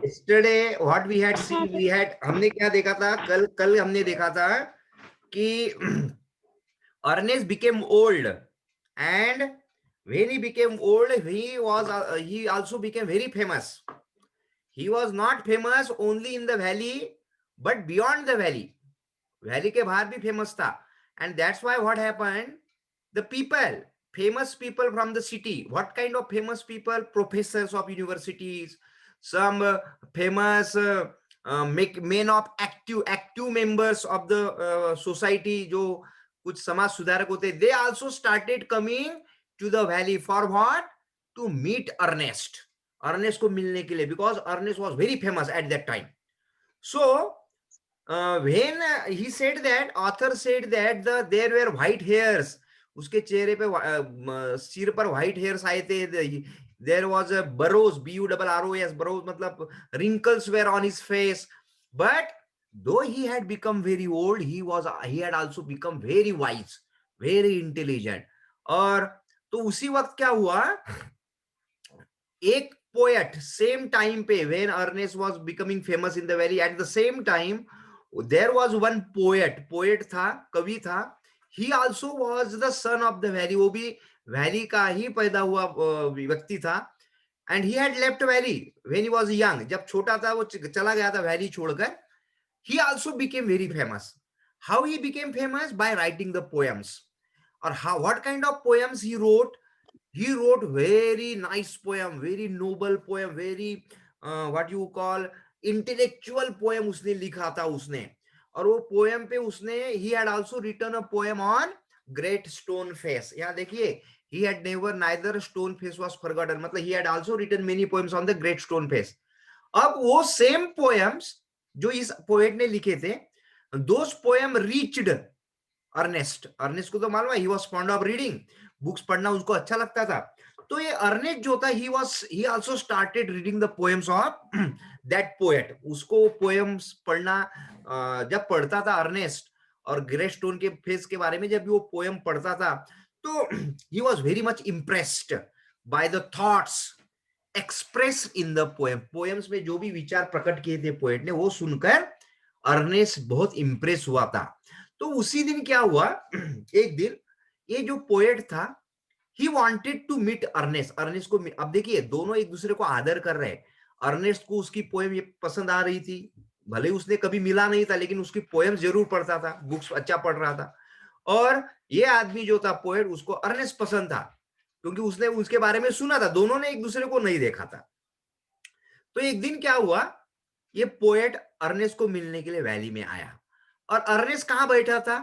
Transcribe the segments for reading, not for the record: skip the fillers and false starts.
yesterday what we had seen, हमने क्या देखा था, कल हमने देखा था कि Ernest became old, and when he became old, he also became very famous. He was not famous only in the valley, but beyond the valley. Valley के बाहर भी famous था, and that's why what happened, the people, famous people from the city. What kind of famous people? Professors of universities, some famous men of active members of the society, जो कुछ समाज सुधारक होते, they also started coming to the valley for what? To meet Ernest. Ernest को मिलने के लिए, because Ernest was very famous at that time. So when he said that, author said that there were white hairs, उसके चेहरे पे सिर पर white hairs आए थे. There was a burrows, burrows, burrows मतलब wrinkles were on his face. But though he had become very old, he had also become very wise, very intelligent. और तो उसी वक्त क्या हुआ, एक poet same time पे, when Ernest was becoming famous in the valley, at the same time there was one poet था, कवि था. He also was the son of the valley, वो भी valley का ही पैदा हुआ व्यक्ति था. And he had left valley when he was young. जब छोटा था वो चला गया था valley छोड़कर. He also became very famous. How he became famous? By writing the poems. Or what kind of poems he wrote? He wrote very nice poem, very noble poem, very what you call intellectual poem उसने लिखा था उसने. और वो poem पे उसने, he had also written a poem on great stone face. यहाँ देखिए, he had neither stone face was forgotten, मतलब he had also written many poems on the great stone face. अब वो same poems जो इस poet ने लिखे थे, those poem reached Ernest. Ernest को तो मालूम है, he was fond of reading. Books पढ़ना उसको अच्छा लगता था. तो ये अर्नेस्ट जो था, he also started reading the poems of that poet. उसको poems पढ़ना जब पढ़ता था अर्नेस्ट, और ग्रे स्टोन के फेस के बारे में जब वो पोएम पढ़ता था, तो he was very much impressed by the thoughts expressed in the poem. Poems में जो भी विचार प्रकट किए थे पोएट ने, वो सुनकर अर्नेस्ट बहुत इंप्रेस हुआ था. तो उसी दिन क्या हुआ, एक दिन ये जो पोएट था, he wanted to meet Ernest. Ernest को, अब देखिए दोनों एक दूसरे को आदर कर रहे हैं. अर्नेस्ट को उसकी पोएम ये पसंद आ रही थी, भले उसने कभी मिला नहीं था, लेकिन उसकी पोएम जरूर पढ़ता था, बुक्स अच्छा पढ़ रहा था. और ये आदमी जो था पोएट, उसको अर्नेस्ट पसंद था, क्योंकि उसने उसके बारे में सुना था. दोनों ने एक दूसरे को नहीं देखा था. तो एक दिन क्या हुआ, ये पोएट अर्नेस्ट को मिलने के लिए वैली में आया. और अर्नेस्ट कहां बैठा था?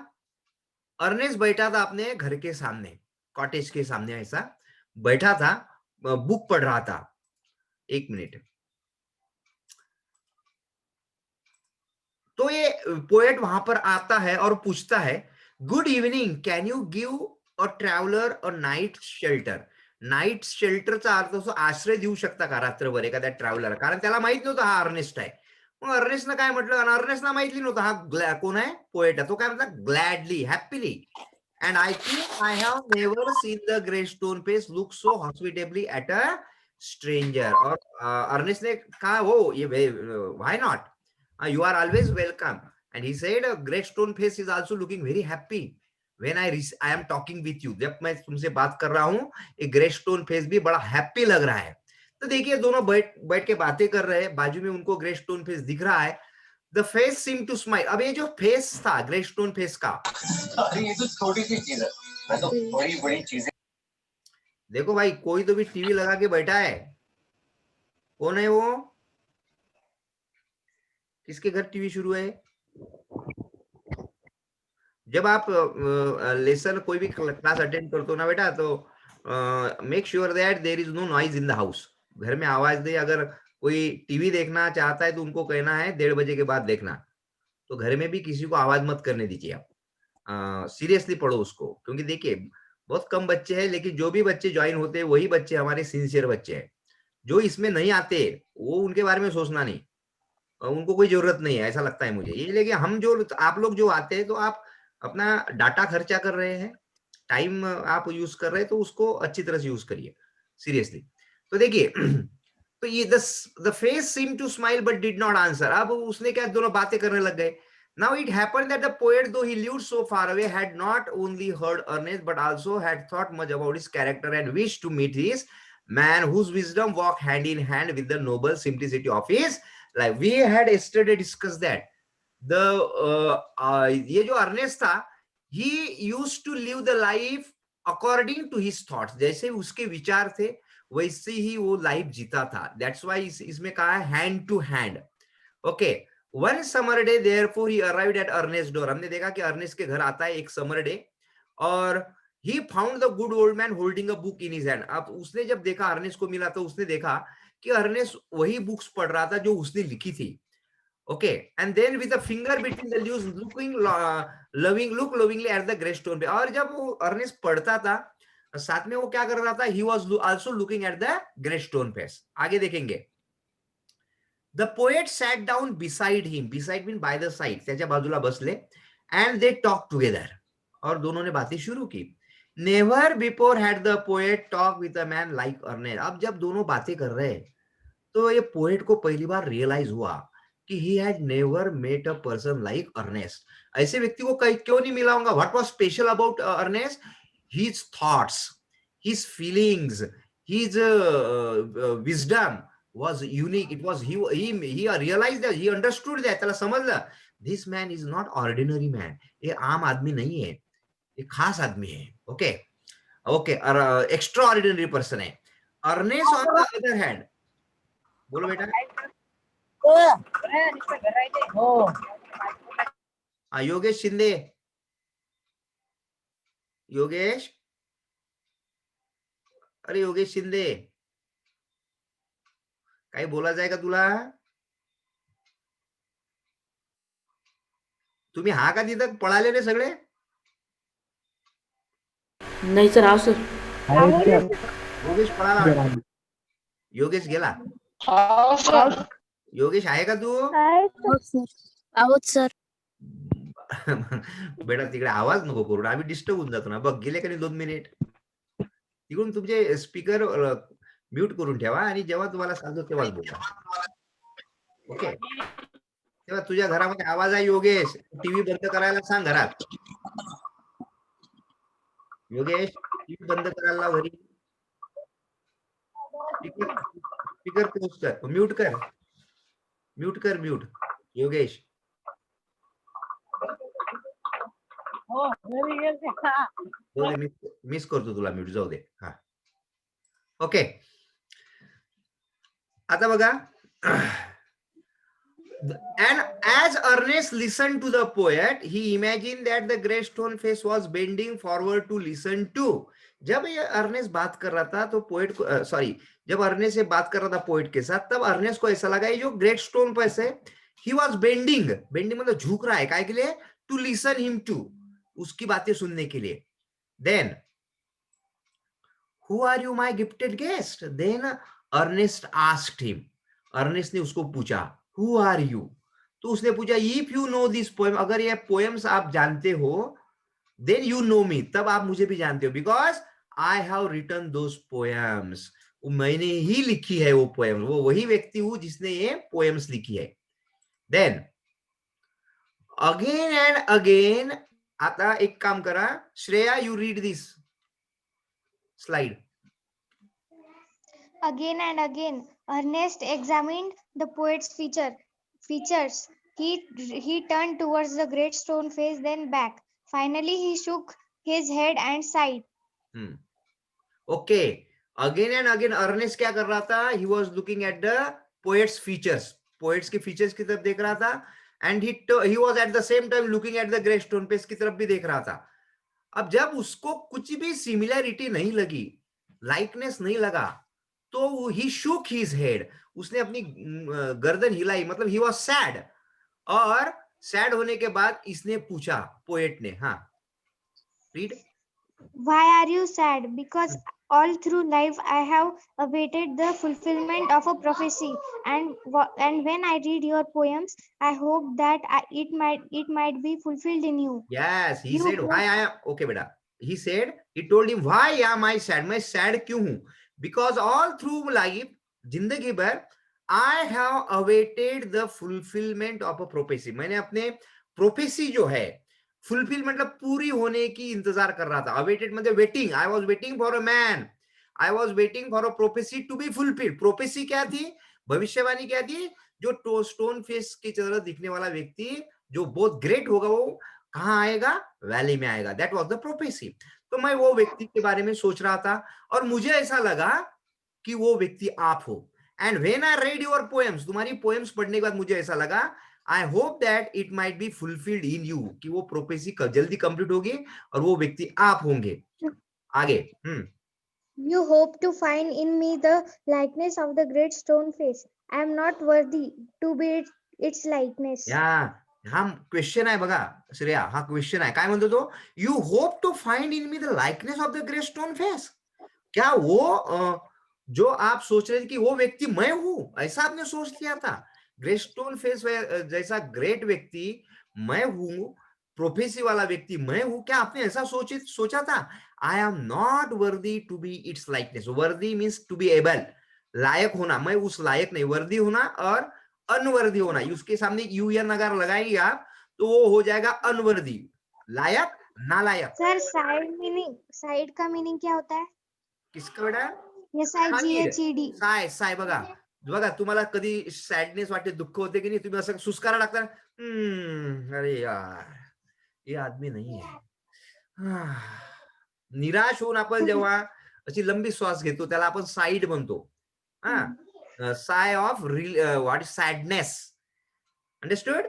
अर्नेस्ट बैठा था अपने घर के सामने, कॉटेज के सामने ऐसा बैठा था, बुक पढ़ रहा था. एक मिनट. तो ये पोएट वहां पर आता है और पूछता है, good evening, can you give a traveller a night shelter. Night शेल्टरचा अर्थ असतो आश्रय देऊ शकता का रात्रभर एखाद्या ट्रॅव्हलर, कारण त्याला माहित नव्हतं हा अर्नेस्ट आहे. मग अर्नेस्टनं काय म्हटलं, आणि अर्नेस्टला माहिती नव्हतं हा कोण आहे, पोएट आहे. तो काय म्हटला, ग्लॅडली, happily, and I think I have never seen the grey stone face look so hospitably at a stranger. और अर्नेस्ट ने कहा, हो ये why not, you are always welcome. And he said, grey stone face is also looking very happy when I am talking with you. जब मैं तुमसे बात कर रहा हूँ, एक ग्रे स्टोन फेस भी बड़ा हैप्पी लग रहा है. तो देखिए दोनों बैठ के बातें कर रहे हैं, बाजू में उनको ग्रे स्टोन फेस दिख रहा है. The face seem to smile. अब ये जो फेस था ग्रे स्टोन फेस का, अरे ये तो छोटी सी चीज है, मैं तो बड़ी बड़ी चीजें. देखो भाई, कोई तो भी टीवी लगा के बैठा है. कौन है वो? किसके घर टीवी शुरू है? जब आप लेसन कोई भी क्लास अटेंड करते हो ना बेटा, तो make sure that there is no noise in the house. घर में आवाज दे. अगर कोई टीवी देखना चाहता है तो उनको कहना है 1:30 बजे के बाद देखना. तो घर में भी किसी को आवाज मत करने दीजिए आप. सीरियसली पढ़ो उसको, क्योंकि देखिए बहुत कम बच्चे हैं, लेकिन जो भी बच्चे ज्वाइन होते हैं वही बच्चे हमारे सिंसियर बच्चे हैं. जो इसमें नहीं आते वो उनके बारे में सोचना नहीं, उनको कोई जरूरत नहीं है, ऐसा लगता है मुझे ये. लेकिन हम जो, आप लोग जो आते हैं, तो आप अपना डाटा खर्चा कर रहे हैं, टाइम आप यूज कर रहे हैं, तो उसको अच्छी तरह से यूज करिए सीरियसली. तो देखिए तो ये the face seemed to smile but did not answer. अब उसने क्या, दोनों बातें करने लग गए. Now it happened that the poet, though he lived so far away, had not only heard Ernest but also had thought much about his character and wished to meet his man whose wisdom walked hand in hand with the noble simplicity of his life. We had yesterday discussed that ये जो Ernest था, he used to live the life according to his thoughts. जैसे उसके विचार थे वैसे ही वो life जीता था. दैट्स वाई इसमें कहा है hand to hand. Okay. One summer day therefore he arrived at Ernest door. हमने देखा कि अर्नेस्ट के घर आता है एक समर डे और he found the good old man holding a book in his hand. अब उसने जब देखा, अर्नेस्ट को मिला, तो उसने देखा कि अर्नेस्ट वही बुक्स पढ़ रहा था जो उसने लिखी थी. Okay. And then with a finger between the leaves looking lovingly at the gray stone. और जब वो अर्नेस्ट पढ़ता था साथ में वो क्या कर रहा था, he was also looking at the gray stone face. आगे देखेंगे. The poet sat down beside him. Beside mean by the side. त्याच्या बाजूला बसले and they talked together. और दोनों ने बातें शुरू की. Never before had the poet talked with a man like Ernest. अब जब दोनों बातें कर रहे तो ये पोएट को पहली बार रियलाइज हुआ कि he had never met a person like Ernest. ऐसे व्यक्ति को क्यों नहीं मिला होगा? What was special about Ernest? His thoughts, his feelings, his wisdom was unique. It was he realized that, he understood that. त्याला समजलं, this man is not ordinary man. ये आम आदमी नहीं है, ये खास आदमी है. Okay. Okay. Extra ordinary person है. Ernest on the other hand. बोलो बेटा. योगेश शिंदे. योगेश. अरे योगेश शिंदे, काही बोला जाएगा तुला? तुम्ही हा का तिथं पळाले रे सगळे? नाही सर. आव सर. योगेश पळाला. योगेश गेला. योगेश आहे का तू? आहोत सर. बेटा तिकडे आवाज नको करू, आम्ही डिस्टर्ब होऊन जातो ना. बघ गेले का नाही 2 मिनिट. तिकडून तुमचे स्पीकर म्यूट करून ठेवा आणि जेव्हा तुम्हाला सांगतो तेव्हाच बोला. ओके. तेव्हा तुझ्या घरामध्ये आवाज आहे योगेश, टीव्ही बंद करायला सांग घरात. योगेश टीव्ही बंद करायला लाव घरी. स्पीकर क्लोज कर, म्यूट कर. म्यूट कर. म्यूट. योगेश. मिस करतो तुला म्यूट. जाऊ दे. हा. ओके. आता बघा. And as Ernest listened to the poet, he imagined that the grey stone face was bending forward to listen to. जब ये अर्नेस्ट बात कर रहा था तो पोएट को जब अर्नेस्ट से बात कर रहा था पोएट के साथ, तब अर्नेस्ट को ऐसा लगा ये जो ग्रेट स्टोन फेस है, he was bending मतलब झुक रहा है. काय के लिए? To listen him to. उसकी बातें सुनने के लिए. Then who are you my gifted guest? Then Ernest asked him. Ernest ने उसको पूछा who are you? तो उसने पूछा if you know this poem, अगर ये पोएम्स आप जानते हो, then you know me, तब आप मुझे भी जानते हो, because I have written those poems. मैंने ही लिखी है वो पोएम. वो वही व्यक्ति हूं जिसने ये पोएम्स लिखी है. Then again and again. आता एक काम करा Shreya, you read this slide. Again and again, Ernest examined the poet's features. He turned towards the great stone face, then back. Finally, he shook his head and sighed. Okay. Again and again, Ernest क्या कर रहा था? He was looking at the poet's features. Poets के features की तरफ देख रहा था. And he was at the same time looking at the grey stone face की तरफ भी देख रहा था. अब जब उसको कुछ भी सिमिलैरिटी नहीं लगी, लाइकनेस नहीं लगा, तो he shook his head. उसने अपनी गर्दन हिलाई, मतलब he was sad. और सैड होने के बाद इसने पूछा पोएट ने. हाँ, read. Why are you sad? Because all through life I have awaited the fulfillment of a prophecy, and when I read your poems, I hope that it might be fulfilled in you. Yes, he said why I am. Okay, beta. He said, he told him why am I sad? मैं sad क्यों हूँ? Because all through life जिंदगी भर I have awaited the fulfilment of a prophecy, मैंने अपने prophecy जो है fulfil मतलब पूरी होने की इंतजार कर रहा था. अवेटेड मतलब waiting, I was waiting for a man, I was waiting for a prophecy to be fulfilled. Prophecy क्या थी? भविष्यवाणी क्या थी? जो स्टोन फेस की तरह दिखने वाला व्यक्ति जो बहुत ग्रेट होगा वो कहाँ आएगा? वैली में आएगा. That was the prophecy. तो मैं वो व्यक्ति के बारे में सोच रहा था और मुझे ऐसा लगा कि वो व्यक्ति आप हो. And when I read your poems, तुम्हारी पोएम्स पढ़ने के बाद मुझे ऐसा लगा I hope that it might be fulfilled in you, कि वो प्रोफेसी जल्दी कंप्लीट होगी और वो व्यक्ति आप होंगे. आगे. You hope to find in me the likeness of the great stone face. I am not worthy to be its likeness. या हा क्वेश्चन आहे बघा श्रेया, हा क्वेश्चन आहे. काय म्हणतो तो? You hope to find in me the likeness of the great stone face. क्या वो जो आप सोच रहे थे कि वो व्यक्ति मैं हूं, ऐसा आपने सोच लिया था? ग्रेट स्टोन फेस जैसा ग्रेट व्यक्ति मैं हूं, प्रोफेसी वाला व्यक्ति मैं हूं, क्या आपने ऐसा सोचा था? I am not worthy to be its likeness. Worthy means to be able, लायक होना. मैं उस लायक नहीं, वर्दी होना और अनवर्दी होना. उसके सामने यू एन अगर लगाएंगे आप तो वो हो जाएगा अनवर्दी. लायक, नालायक. सर साइड का मीनिंग क्या होता है? किसका बेटा? SIGHED. साय. साय बघा बघा, तुम्हाला कधी सॅडनेस वाटते, दुःख होते की नाही, तुम्ही असं सुस्कारा टाकता, अरे यार ये आदमी नाही आहे. निराश होऊन आपण जेव्हा अशी लंबी श्वास घेतो त्याला आपण साईड म्हणतो. हा, Sai of what is sadness. Understood?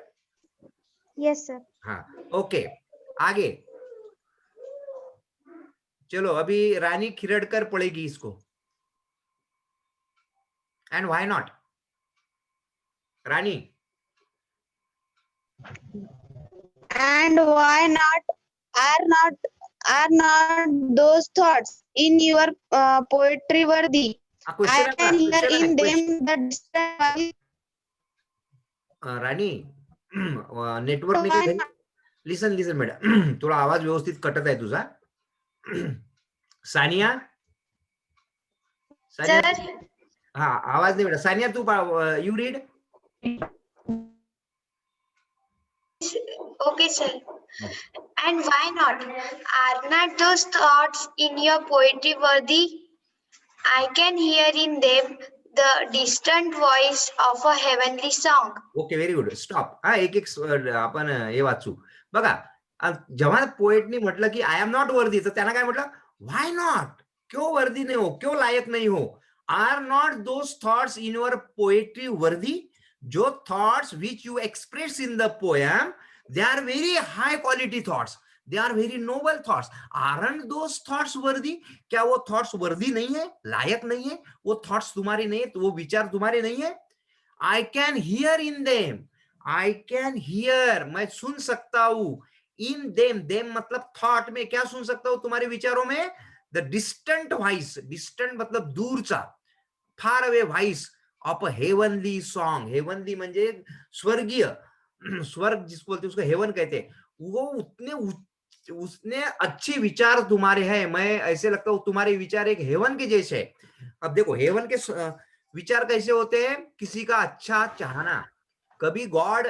Yes, sir. हाँ, ओके. आगे चलो, अभी रानी खिरड़कर पढ़ेगी इसको. And why not? Rani. And why not? Are not those thoughts in your poetry worthy? I can hear in them the distant voice. Rani network नाही काही. Listen बेटा, थोडा आवाज व्यवस्थित कटत आहे तुझा. सानिया. हा, आवाज नाही बेटा. सानिया तू you read. Okay, sir. And why not? Are not those thoughts in your poetry worthy? I can hear in them the distant voice of a heavenly song. Okay, very good. Stop. हा, एक आपण हे वाचू बघा. जेव्हा पोएटनी म्हटलं की I am not वर्दी, तर त्यांना काय म्हटलं? Why not? क्यों वर्दी नहीं हो, क्यों लायक नहीं हो? Are not those thoughts in your poetry worthy? जो thoughts which you express in the poem, they are very high quality thoughts, they are very noble thoughts. Aren't those thoughts worthy? क्या वो thoughts वर्दी नहीं है, लायक नहीं है? वो thoughts तुम्हारे नहीं है, तो वो विचार तुम्हारे नहीं है? आई can hear in them. I can here, मैं सुन सकता हूं. इन देम, देम मतलब थॉट में. क्या सुन सकता हूं तुम्हारे विचारों में? The distant voice. डिस्टेंट मतलब दूरचा, far away voice of a heavenly song. Heavenly म्हणजे स्वर्गीय, स्वर्ग जिसको बोलते उसको हेवन कहते हैं. वो उसने अच्छे विचार तुम्हारे हैं. मैं ऐसे लगता हूं तुम्हारे विचार एक हेवन के जैसे है. अब देखो, हेवन के विचार कैसे होते हैं? किसी का अच्छा चाहना. कभी गॉड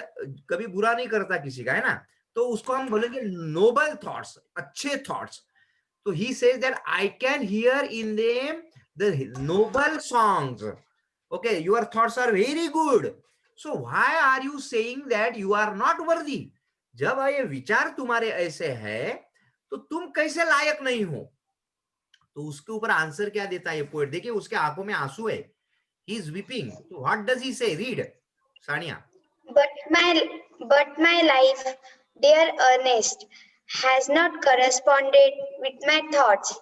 कभी बुरा नहीं करता किसी का, है ना? तो उसको हम बोलेंगे नोबल थॉट्स, अच्छे थॉट्स. तो he says that I can hear in them the noble songs. Okay, your thoughts are very good. So why are you saying that you are not worthy? जब ये विचार तुम्हारे ऐसे है तो तुम कैसे लायक नहीं हो? तो उसके ऊपर आंसर क्या देता है पोएट? देखिए, उसके आंखों में आंसू है. He is weeping. तो व्हाट डज ही से? Read, Sania. But my life, dear Ernest, has not corresponded with my thoughts.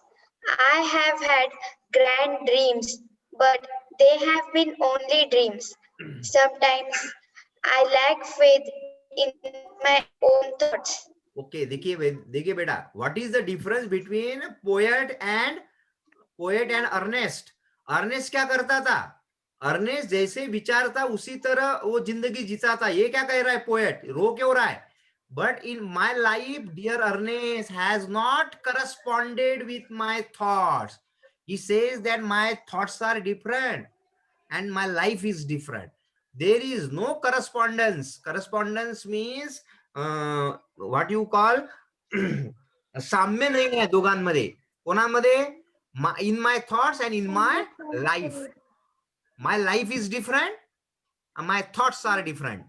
I have had grand dreams, but they have been only dreams. Sometimes I lack faith in my own thoughts. Okay, देखिए बेटा, what is the difference between poet and Ernest? Ernest क्या करता था? Ernest जैसे विचार था उसी तरह वो जिंदगी जीता था. ये क्या कह रहा है पोएट? रो क्यों रहा है? But in my life dear Ernest has not corresponded with my thoughts. He says that my thoughts are different and my life is different. There is no correspondence. Correspondence means what you call साम्य नाही आहे दोघांमध्ये. कोणामध्ये? In my thoughts and in my life. My life is different, my thoughts are different.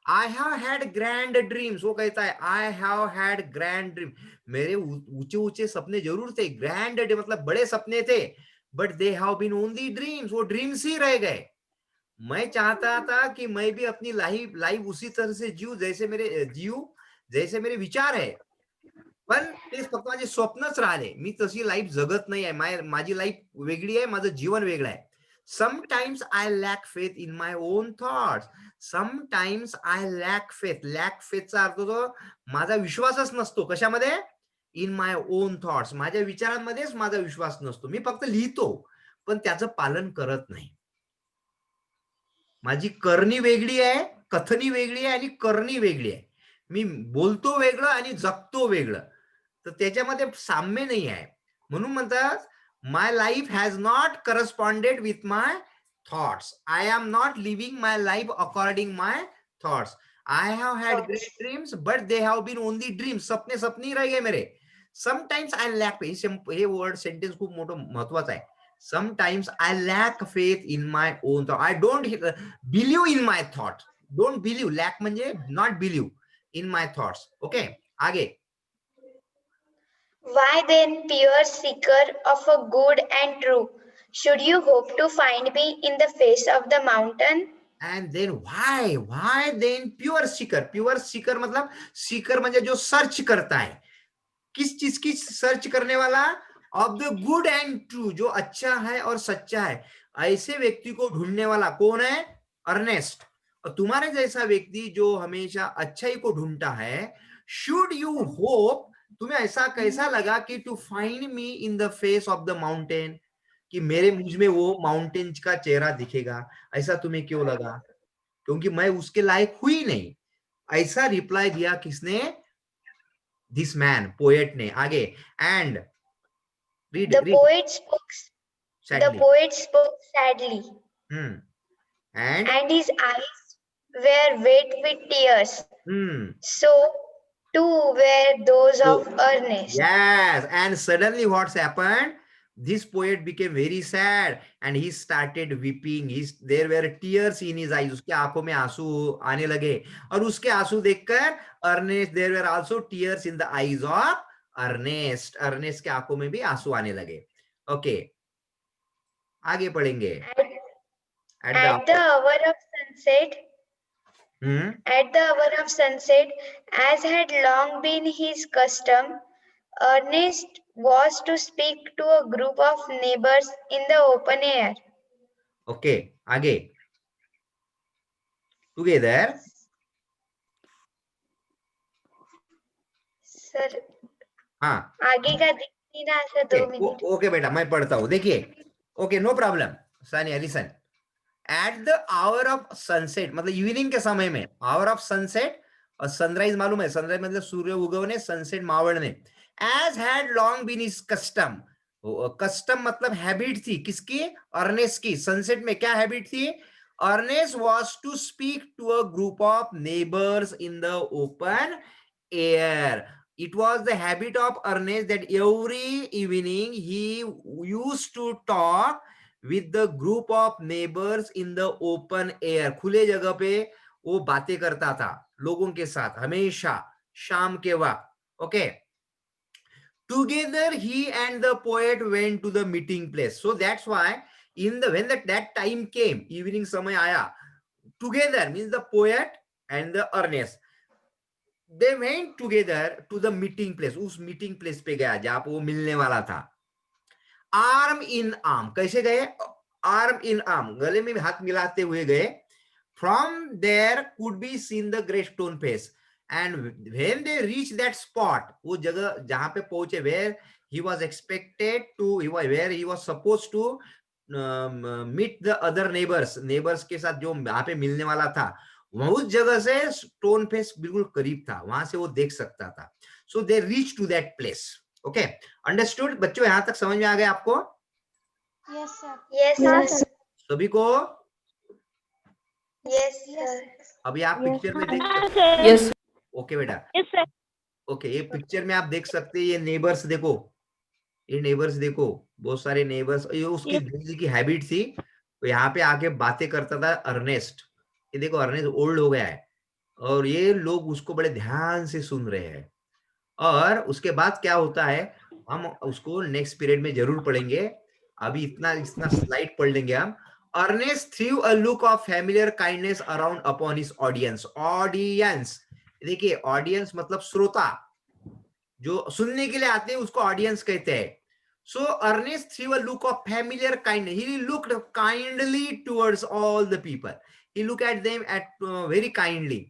I have had grand dreams. वो कहता है I have had grand dreams. मेरे ऊंचे ऊंचे सपने जरूर थे, grand मतलब बड़े सपने थे, but they have been only dreams. वो ड्रीम्स ही रह गए. मैं चाहता था कि मैं भी अपनी लाइफ उसी तरह से जीव जैसे मेरे विचार आहे, पण ते फक्त माझे स्वप्नच राहिले. मी तशी लाईफ जगत नाही आहे. माझी लाईफ वेगळी आहे, माझं जीवन वेगळं आहे. Sometimes I lack faith in my own thoughts. Sometimes I lack faith. Lack faith चा अर्थ तो माझा विश्वासच नसतो. कशामध्ये? In my own thoughts. माझ्या विचारांमध्येच माझा विश्वास नसतो. मी फक्त लिहितो, पण त्याचं पालन करत नाही. माझी करणी वेगळी आहे, कथनी वेगळी आहे आणि करणी वेगळी आहे. मी बोलतो वेगळं आणि जगतो वेगळं, तर त्याच्यामध्ये साम्य नाही आहे. म्हणून म्हणतात my life has not corresponded with my thoughts. I am not living my life according my thoughts. I have had great dreams, but they have been only dreams. सपने सपनी रह गए मेरे. Sometimes I lack faith. हे word sentence खूप मोठं महत्वाचं आहे. Sometimes I lack faith in my own thought. I don't believe in my thought. Don't believe. Lack म्हणजे not believe in my thoughts. Okay. आगे. Why then, pure seeker of a good and true, should you hope to find me in the face of the mountain? And then why then pure seeker? Pure seeker मतलब seeker म्हणजे जो search करता है. किस चीज की search करने वाला? Of the good and true, जो अच्छा है और सच्चा है, ऐसे व्यक्ति को ढूंढने वाला कौन है? अर्नेस्ट. और तुम्हारे जैसा व्यक्ति जो हमेशा अच्छाई को ढूंढता है, should you hope, तुम्हें ऐसा कैसा लगा कि to find me in the face of the mountain, कि मेरे मुझ में वो माउंटेन का चेहरा दिखेगा, ऐसा तुम्हें क्यों लगा? क्योंकि मैं उसके लायक हुई नहीं. ऐसा रिप्लाई दिया किसने? दिस मैन, पोएट ने. आगे. And read. The poet spoke sadly. And his eyes were wet with tears. So too were those of Ernest. Yes, and suddenly what's happened? This poet became very sad and he started weeping. There were tears in his eyes. उसके आंखों में आंसू आने लगे, और उसके आंसू देखकर Ernest, there were also tears in the eyes of Ernest. Ernest के आंखों में भी आंसू आने लगे. Okay, आगे पढ़ेंगे. At the hour of sunset. At the hour of sunset, as had long been his custom, Ernest was to speak to a group of neighbors in the open air. Okay, आगे. Together. Sir, हाँ. आगे का दिखती ना sir 2 minute. Okay बेटा, मैं पढ़ता हूँ. देखिए. Okay, no problem. Sania, listen. At the hour of sunset, मतलब इवनिंग के समय में, hour of sunset, और सनराइज मालूम है, सनराइज मतलब सूर्य उगवने, सनसेट मावळने. As had long been his custom, custom मतलब हैबिट थी. किसकी? अर्नेस्ट की. सनसेट में क्या हैबिट थी? Ernest was to speak to a group of neighbors in the open air. It was the habit of Ernest that every evening he used to talk with the group of neighbors in the open air. खुले जगह पे वो बातें करता था लोगों के साथ हमेशा शाम के वक्त. Okay. Together he and the poet went to the meeting place. So that's why when that time came, evening समय आया, together means the poet and the Ernest, they went together to the meeting place. उस meeting place पे गया जहाँ पे वो मिलने वाला था. आर्म इन आर्म. कैसे गए? आर्म इन आर्म, गले में हाथ मिलाते हुए गए. From there could be seen the grey stone face. And when they reach that spot, वो जगह जहां पे पहुंचे, where he was expected to, where he was suppose to meet the other neighbours के साथ जो वहां पे मिलने वाला था, उस जगह से स्टोन फेस बिल्कुल करीब था, वहां से वो देख सकता था. So they reach to that place. Okay, understood बच्चों? यहां तक समझ में आ गया आपको? Yes, sir. Yes, sir. सभी को Yes, sir. अभी आप पिक्चर में देख सकते sir. यस ओके बेटा Yes, sir. ओके ये पिक्चर में आप देख सकते हैं ये नेबर्स देखो ये नेबर्स देखो बहुत सारे नेबर्स ये उसकी Yes. डेली की हैबिट थी तो यहाँ पे आके बातें करता था अर्नेस्ट ये देखो अर्नेस्ट ओल्ड हो गया है और ये लोग उसको बड़े ध्यान से सुन रहे हैं और उसके बाद क्या होता है हम उसको नेक्स्ट पीरियड में जरूर पढ़ेंगे अभी इतना इतना स्लाइड पढ़ लेंगे हम Ernest through a look of familiar kindness around upon his audience audience देखिए ऑडियंस मतलब श्रोता जो सुनने के लिए आते हैं उसको ऑडियंस कहते हैं so Ernest through a look of familiar kindness he looked kindly towards all the people he look at them at very kindly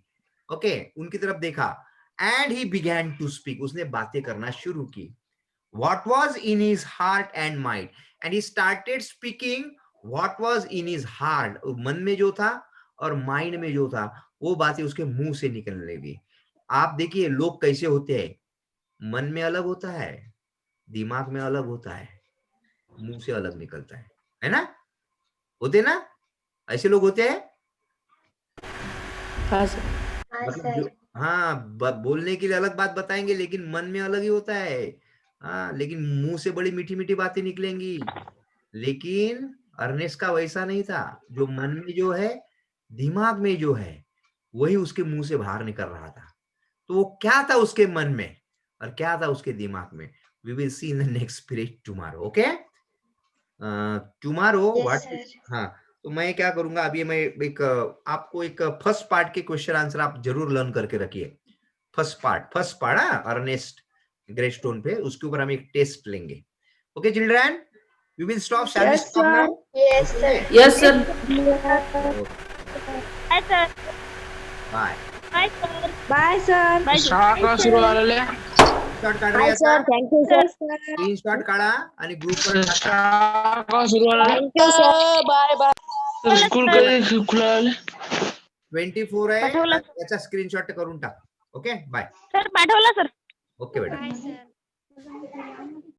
okay उनकी तरफ देखा and he began to speak उसने बातें करना शुरू की what was in his heart and mind and he started speaking what was in his heart मन में जो था और माइंड में जो था वो बातें उसके मुंह से निकलने लगी आप देखिए लोग कैसे होते हैं मन में अलग होता है दिमाग में अलग होता है मुंह से अलग निकलता है ना होते ना ऐसे लोग होते हैं हाँ सर हाँ, मतलब sir. हाँ बोलने के लिए अलग बात बताएंगे लेकिन मन में अलग ही होता है हाँ लेकिन मुंह से बड़ी मीठी मीठी बातें निकलेंगी लेकिन अर्नेस्ट का वैसा नहीं था जो मन में जो है दिमाग में जो है वही उसके मुंह से बाहर निकल रहा था तो वो क्या था उसके मन में और क्या था उसके दिमाग में we will see in the next period tomorrow okay tomorrow Yes, what sir. हाँ तो मैं क्या करूंगा अभी मैं एक आपको एक फर्स्ट पार्ट के क्वेश्चन आंसर आप जरूर लर्न करके रखिए first part Ernest grey stone पे उसके ऊपर हम एक टेस्ट लेंगे okay children we will stop shall we stop now Yes, sir. Yes sir Bye, sir. Bye Bye, sir. Bye, sir. Bye, sir. Start काढ रे आता Thank you, sir. स्क्रीनशॉट काढा आणि ग्रुप वर Thank you, sir. Bye, bye. School कधी खुला 24 आहे पाठवलं. याचा स्क्रीनशॉट करून टाक ओके बाय सर पाठवला सर ओके बेटा Bye, sir.